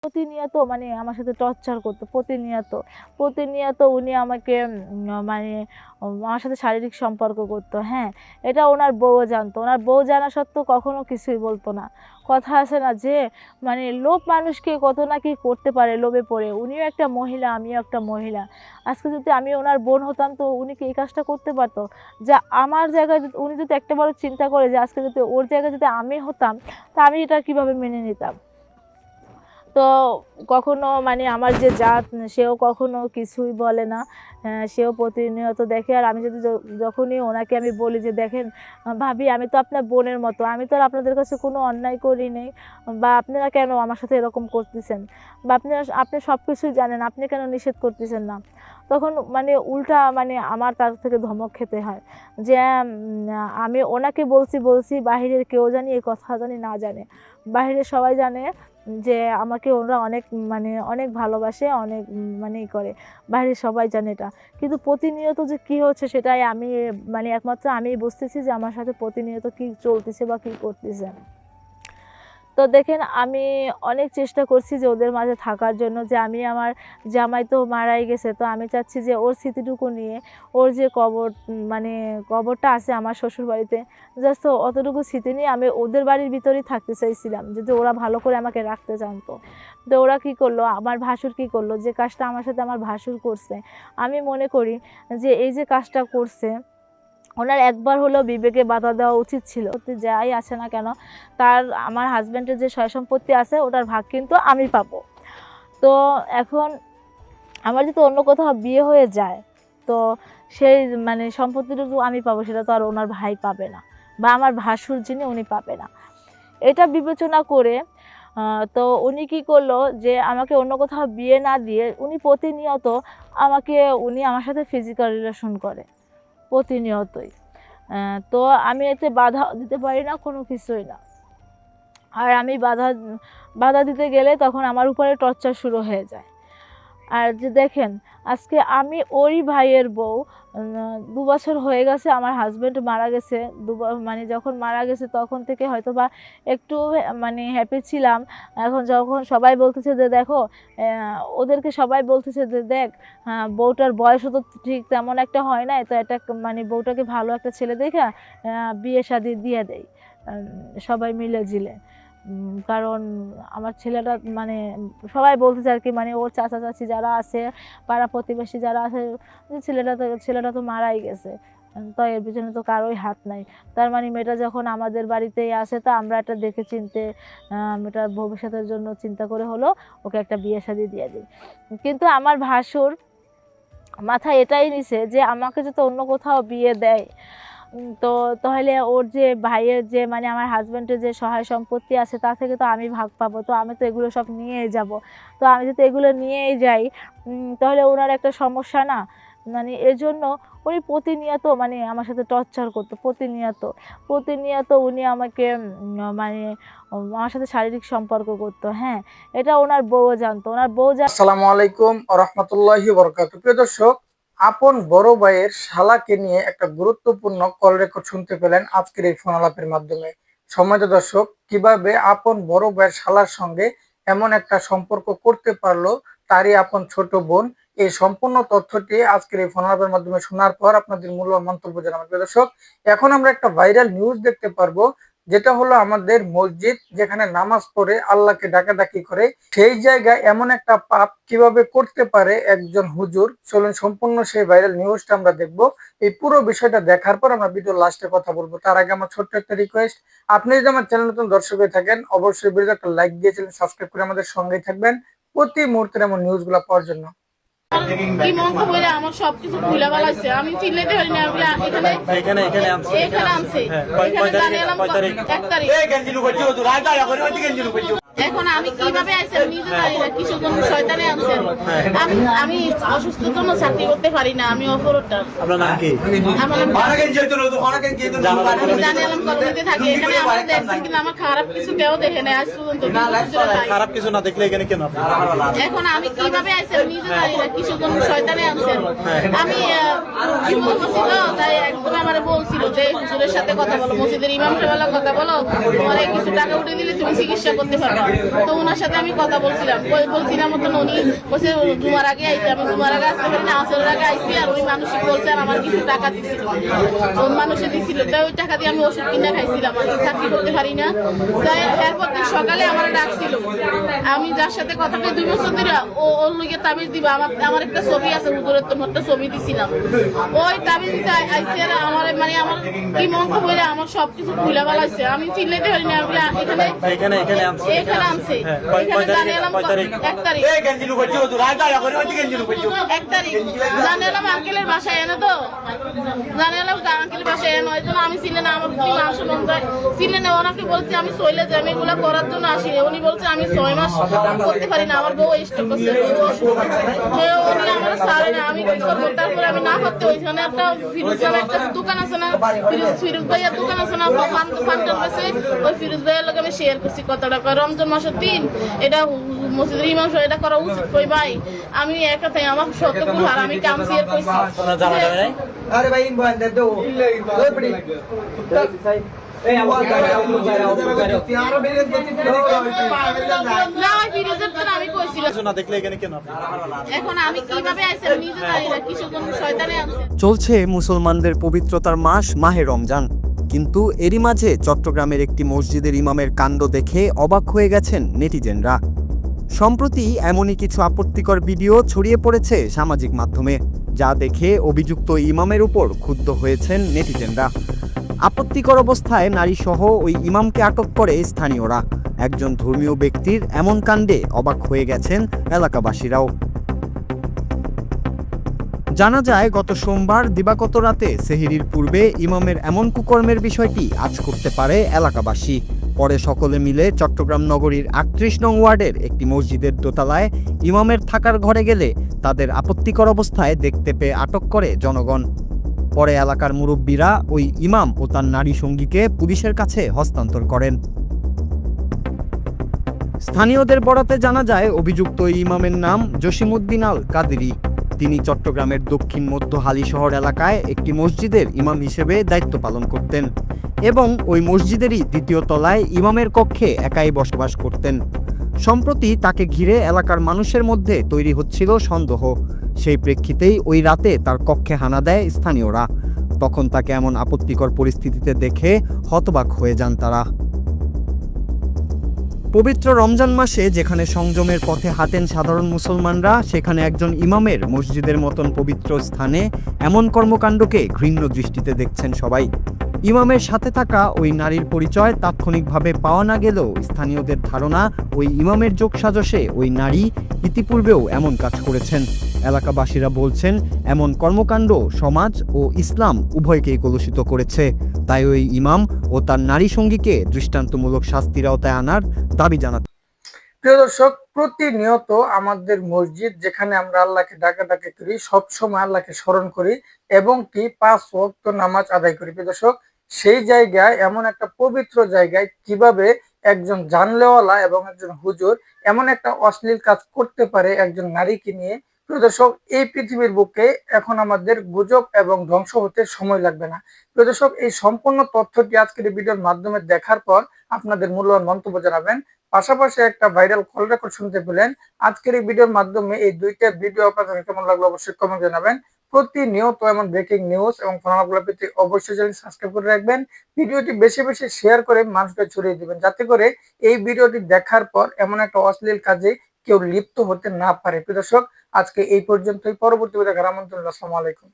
প্রতিনিয়ত মানে আমার সাথে টর্চার করতো প্রতিনিয়ত। প্রতিনিয়ত উনি আমাকে মানে আমার সাথে শারীরিক সম্পর্ক করতো। হ্যাঁ, এটা ওনার বউও জানতো। ওনার বউ জানা সত্ত্বেও কখনো কিছুই বলতো না। কথা আছে না যে মানে লোভ মানুষকে কত না কি করতে পারে লোভে পড়ে। উনিও একটা মহিলা, আমিও একটা মহিলা। আজকে যদি আমি ওনার বোন হতাম তো উনি কি এই কাজটা করতে পারতো? যে আমার জায়গায় যদি উনি যদি একটাবারও চিন্তা করে যে আজকে যদি ওর জায়গায় যদি আমি হতাম তা আমি এটা কীভাবে মেনে নিতাম? তো কখনো মানে আমার যে জাত সেও কখনো কিছুই বলে না। সেও প্রতিনিয়ত দেখে। আর আমি যদি যখনই ওনাকে আমি বলি যে দেখেন ভাবি আমি তো আপনার বোনের মতো, আমি তো আর আপনাদের কাছে কোনো অন্যায় করি নাই, বা আপনারা কেন আমার সাথে এরকম করতেছেন, বা আপনি সব কিছুই জানেন, আপনি কেন নিষেধ করতেছেন না? তখন মানে উল্টা মানে আমার তার থেকে ধমক খেতে হয় যে আমি ওনাকে বলছি বাহিরের কেউ জানি এই কথা জানি না জানে, বাহিরের সবাই জানে যে আমাকে ওরা অনেক মানে অনেক ভালোবাসে, অনেক মানে ই করে। বাইরের সবাই জানে এটা। কিন্তু প্রতিনিয়ত যে কী হচ্ছে সেটাই আমি মানে একমাত্র আমিই বুঝতেছি যে আমার সাথে প্রতিনিয়ত কী চলতেছে বা কী করতেছে। তো দেখেন আমি অনেক চেষ্টা করছি যে ওদের মাঝে থাকার জন্য, যে আমি আমার জামাই তো মারাই গেছে। তো আমি চাচ্ছি যে ওর স্মৃতিটুকু নিয়ে ওর যে কবর মানে কবরটা আছে আমার শ্বশুরবাড়িতে, জাস্ট অতটুকু স্মৃতি নিয়ে আমি ওদের বাড়ির ভিতরেই থাকতে চাইছিলাম, যদি ওরা ভালো করে আমাকে রাখতে জানতো। তো ওরা কী করলো, আমার ভাসুর কী করলো, যে কাজটা আমার সাথে আমার ভাসুর করছে, আমি মনে করি যে এই যে কাজটা করছে ওনার একবার হলেও বিবেকে বাধা দেওয়া উচিত ছিল। যাই আছে না কেন তার আমার হাজব্যান্ডের যে সয় সম্পত্তি আছে ওটার ভাগ কিন্তু আমি পাবো। তো এখন আমার যদি অন্য কোথাও বিয়ে হয়ে যায় তো সেই মানে সম্পত্তিটুকু আমি পাবো, সেটা তো আর ওনার ভাই পাবে না, বা আমার ভাসুর যিনি উনি পাবে না। এটা বিবেচনা করে তো উনি কী করলো যে আমাকে অন্য কোথাও বিয়ে না দিয়ে উনি প্রতিনিয়ত উনি আমার সাথে ফিজিক্যাল রিলেশন করে প্রতিনিয়তই। তো আমি এতে বাধা দিতে পারি না, কোনো কিছুই না। আর আমি বাধা দিতে গেলে তখন আমার উপরে টর্চার শুরু হয়ে যায়। আর যে দেখেন আজকে আমি ওরই ভাইয়ের বউ, ২ বছর হয়ে গেছে আমার হাজব্যান্ড মারা গেছে। মানে যখন মারা গেছে তখন থেকে হয়তোবা একটু মানে হ্যাপি ছিলাম। এখন যখন সবাই বলতেছে যে দেখো ওদেরকে সবাই বলতেছে যে দেখ বউটার বয়সও তো ঠিক তেমন একটা হয় নাই, তো একটা মানে বউটাকে ভালো একটা ছেলে দেখা বিয়ে শাদী দিয়ে দেয় সবাই মিলে জিলে। কারণ আমার ছেলেটা মানে সবাই বলতেছে আর কি, মানে ওর চাচা চাচি যারা আছে, পাড়া প্রতিবেশী যারা আছে, ছেলেটা তো মারাই গেছে, তো এর পিছনে তো কারোই হাত নাই। তার মানে মেয়েটা যখন আমাদের বাড়িতেই আসে তা আমরা একটা দেখে চিনতে মেয়েটার ভবিষ্যতের জন্য চিন্তা করে হলো ওকে একটা বিয়ে শাদী দিয়ে দিই। কিন্তু আমার ভাসুর মাথায় এটাই নিছে যে আমাকে যদি অন্য কোথাও বিয়ে দেয় তো তাহলে ওর যে ভাইয়ের যে মানে আমার হাজব্যান্ডের যে সহায় সম্পত্তি আছে তা থেকে তো আমি ভাগ পাবো। তো আমি তো এগুলো সব নিয়েই যাব। তো আমি যদি এগুলো নিয়েই যাই তাহলে ওনার একটা সমস্যা না? মানে এজন্য উনি প্রতিনিয়ত মানে আমার সাথে টর্চার করতো প্রতিনিয়ত উনি আমাকে মানে আমার সাথে শারীরিক সম্পর্ক করতো। হ্যাঁ, এটা ওনার বউও জানতো। ওনার বউ আসসালামু আলাইকুম ওয়া রাহমাতুল্লাহি ওয়া বারাকাতুহু। প্রিয় দর্শক, আপন বড় ভাইয়ের শালাকে নিয়ে একটা গুরুত্বপূর্ণ কল রেকর্ড শুনতে পেলেন আজকের এই ফোন আলাপের মাধ্যমে। সম্মানিত দর্শক, কিভাবে আপন বড় ভাইয়ের শালার সঙ্গে এমন একটা সম্পর্ক করতে পারলো তারই আপন ছোট বোন, এই সম্পূর্ণ তথ্যটি আজকের এই ফোন আলাপের মাধ্যমে শোনার পর আপনাদের মূল্যবান মন্তব্য জানাবেন। প্রিয় দর্শক, এখন আমরা একটা ভাইরাল নিউজ দেখতে পারবো, যেটা হলো আমাদের মসজিদ যেখানে নামাজ পড়ে আল্লাহকে ডাকাডাকি করে, সেই জায়গায় এমন একটা পাপ কিভাবে করতে পারে একজন হুজুর। চলুন সম্পূর্ণ সেই ভাইরাল নিউজটা আমরা দেখবো। এই পুরো বিষয়টা দেখার পর আমরা ভিডিও লাস্টে কথা বলবো। তার আগে আমার ছোট্ট একটা রিকোয়েস্ট, আপনি যদি আমার চ্যানেল নতুন দর্শক হয়ে থাকেন অবশ্যই ভিডিওতে একটা লাইক দিয়ে চ্যানেল সাবস্ক্রাইব করে আমাদের সঙ্গেই থাকবেন প্রতি মুহূর্তের এমন নিউজগুলো পাওয়ার জন্য। কি মন বলে আমার সবকিছু ভুলে বেলাইছে, আমি চিল্লাইতে পারি না। এখানে আনছে জানিয়ে 1 তারিখ। এখন আমি কিভাবে আইছি নিজে জানি না, কিছু কোন শয়তানে আনছে। আমি অসুস্থ জন্য চাকরি করতে পারি না, আমি অপরটা। আপনার নাম কি? আমার নাম জানিলাম কলোনিতে থাকি। এখানে আমার দেখছেন কিন্তু আমার খারাপ কিছু কেউ দেখে নাই আজ পর্যন্ত। খারাপ কিছু না দেখলে এখানে কেন? এখন আমি কিভাবে আইছি নিজে জানি না, কিছু কোন শয়তানে আনছে। আমি বিপদ ছিল তাই একদম আমার বলছিল যে হুজুরের সাথে কথা বলো, মসজিদের ইমাম সাহেবের কথা বলো, তোমার কিছু টাকা উঠে দিলে তুমি চিকিৎসা করতে পারবে। তো ওনার সাথে আমি কথা বলছিলাম মতন উনি বলছে জুমার আগে আইতে, আমি জুমার আগে আসতে পারি না, আসরের আগে আইসি। আর ওই মানুষই বলছে আর আমার কিছু টাকা দিছিল, ওই মানুষে দিছিল, তাই ওই টাকা দিয়ে আমি ওষুধ কিনে খাইছিলাম, আমি চাকরি করতে পারি না। তাই এরপর দিন সকালে আমার ডাকছিল, আমি যার সাথে কথা বলে 2 বছর ধরে ওর লইগে তাবিজ দিবা, আমার একটা ছবি আছে হুজুরের, তো একটা ছবি দিছিলাম, ওই তাবিজ দিতে আইসি। আর আমার মানে আমার কি মন্ত্র বলে আমার সবকিছু ভুলে বেলাইছে, আমি চিল্লাইতে পারি না। এখানে আনছে, এখানে জানে এলাম 1 তারিখ, 1 তারিখ জানে এলাম আঙ্কেলের বাসায় এনে, তো জানে এলাম আঙ্কেলের বাসায় এনে, ওই জন্য আমি চিনে না, আমার কি মাংস মন যায় চিনে না। ওনাকে বলছি আমি চলে যাই, আমি এগুলা করার জন্য আসি। উনি বলছে আমি 6 মাস করতে পারি না, আমার বউ স্ট্রোক করছে, উনি আমার ছাড়ে না, আমি কি করবো? তারপরে আমি না করতে ওইখানে একটা ফিরোজ নামে একটা দোকান আছে না, ফিরোজ ভাইয়ার দোকান আছে না, পান্টার কাছে, ওই ফিরোজ ভাইয়ার লোক আমি শেয়ার করছি কত টাকা, রমজান মাসের 3 এটা মসজিদের ইমাম সাহেব এটা করা উচিত। কই ভাই আমি একা তাই আমার সত্য ভুল, আর আমি কাম শেয়ার করছি। अरे भाई इन बंदे दो कोई बड़ी ए आवाज कर रहा हूं यार मेरे না ফিরোজের তো আমি কইছিলাম, কিছু না দেখলে এখানে কেন আপনি? এখন আমি কিভাবে আইছি আমি নিজে জানি না, কিছু কোন শয়তানে আনছে। চলছে মুসলমানদের পবিত্রতার মাস মাহে রমজান, কিন্তু এরই মাঝে চট্টগ্রামের একটি মসজিদের ইমামের কাণ্ড দেখে অবাক হয়ে গেছেন নেটিজেনরা। সম্প্রতি এমনই কিছু আপত্তিকর ভিডিও ছড়িয়ে পড়েছে সামাজিক মাধ্যমে, যা দেখে অভিযুক্ত ইমামের উপর ক্ষুব্ধ হয়েছেন নেটিজেনরা। আপত্তিকর অবস্থায় নারীসহ ওই ইমামকে আটক করে স্থানীয়রা। একজন ধর্মীয় ব্যক্তির এমন কাণ্ডে অবাক হয়ে গেছেন এলাকাবাসীরাও। জানা যায় গত সোমবার দিবাগত রাতে সেহরির পূর্বে ইমামের এমন কুকর্মের বিষয়টি আজ করতে পারে এলাকাবাসী। পরে সকলে মিলে চট্টগ্রাম নগরীর ৩৮ নং ওয়ার্ডের একটি মসজিদের দোতলায় ইমামের থাকার ঘরে গেলে তাদের আপত্তিকর অবস্থায় দেখতে পেয়ে আটক করে জনগণ। পরে এলাকার মুরব্বীরা ওই ইমাম ও তার নারী সঙ্গীকে পুলিশের কাছে হস্তান্তর করেন। স্থানীয়দের বরাতে জানা যায় অভিযুক্ত ইমামের নাম জসিমউদ্দিন আল কাদেরী। তিনি চট্টগ্রামের দক্ষিণ মধ্য হালিশহর এলাকায় একটি মসজিদের ইমাম হিসেবে দায়িত্ব পালন করতেন এবং ওই মসজিদেরই ২য় তলায় ইমামের কক্ষে একাই বসবাস করতেন। সম্প্রতি তাকে ঘিরে এলাকার মানুষের মধ্যে তৈরি হচ্ছিল সন্দেহ। সেই প্রেক্ষিতেই ওই রাতে তার কক্ষে হানা দেয় স্থানীয়রা। তখন তাকে এমন আপত্তিকর পরিস্থিতিতে দেখে হতবাক হয়ে যান তারা। পবিত্র রমজান মাসে যেখানে সংযমের পথে হাঁটেন সাধারণ মুসলমানরা, সেখানে একজন ইমামের মসজিদের মতন পবিত্র স্থানে এমন কর্মকাণ্ডকে ঘৃণ্য দৃষ্টিতে দেখছেন সবাই। ইমামের সাথে থাকা ওই নারীর পরিচয় তাৎক্ষণিকভাবে পাওয়া না গেলেও স্থানীয়দের ধারণা ওই ইমামের যোগসাজশে ওই নারী ইতিপূর্বেও এমন কাজ করেছেন। এলাকাবাসীরা বলছেন এমন কর্মকাণ্ড সমাজ ও ইসলাম উভয়কেই কলুষিত করেছে। তাই ওই ইমাম ও তার নারী সঙ্গীকে দৃষ্টান্তমূলক শাস্তির আওতায় আনার দাবি জানান। প্রিয় দর্শক, প্রতিনিয়ত আমাদের মসজিদ যেখানে আমরা আল্লাহকে ডাকাডাকি করি, সবসময় আল্লাহকে স্মরণ করি এবং কি 5 ওয়াক্ত নামাজ আদায় করি। প্রিয় দর্শক, সেই জায়গায় এমন একটা পবিত্র জায়গায় কিভাবে একজন জানলেওয়ালা এবং একজন হুজুর এমন একটা অশ্লীল কাজ করতে পারে একজন নারীকে নিয়ে। প্রিয় দর্শক, এই পৃথিবীর বুকে এখন আমাদের গুজব এবং ধ্বংস হতে সময় লাগবে না। প্রিয় দর্শক, এই সম্পূর্ণ তথ্যটি আজকের এই ভিডিওর মাধ্যমে দেখার পর আপনাদের মূল্যবান মন্তব্য জানাবেন। পাশাপাশি একটা ভাইরাল কল রেকর্ড শুনতে পেলেন। আজকের এই ভিডিওর মাধ্যমে এই 2টা ভিডিও আপনাদের কেমন লাগলো অবশ্যই কমেন্ট জানাবেন। প্রতিনিয়ত এমন ব্রেকিং নিউজ এবং ফলাফল পেতে অবশ্যই চ্যানেল সাবস্ক্রাইব করে রাখবেন। ভিডিওটি বেশি বেশি শেয়ার করে মানুষকে ছড়িয়ে দিবেন, যাতে করে এই ভিডিওটি দেখার পর এমন একটা অশ্লীল কাজে কেউ লিপ্ত হতে না পারে। প্রিয় দর্শক, আজকে এই পর্যন্তই। পরবর্তী ভিডিও দেখার আমন্ত্রণ। আসসালামু আলাইকুম।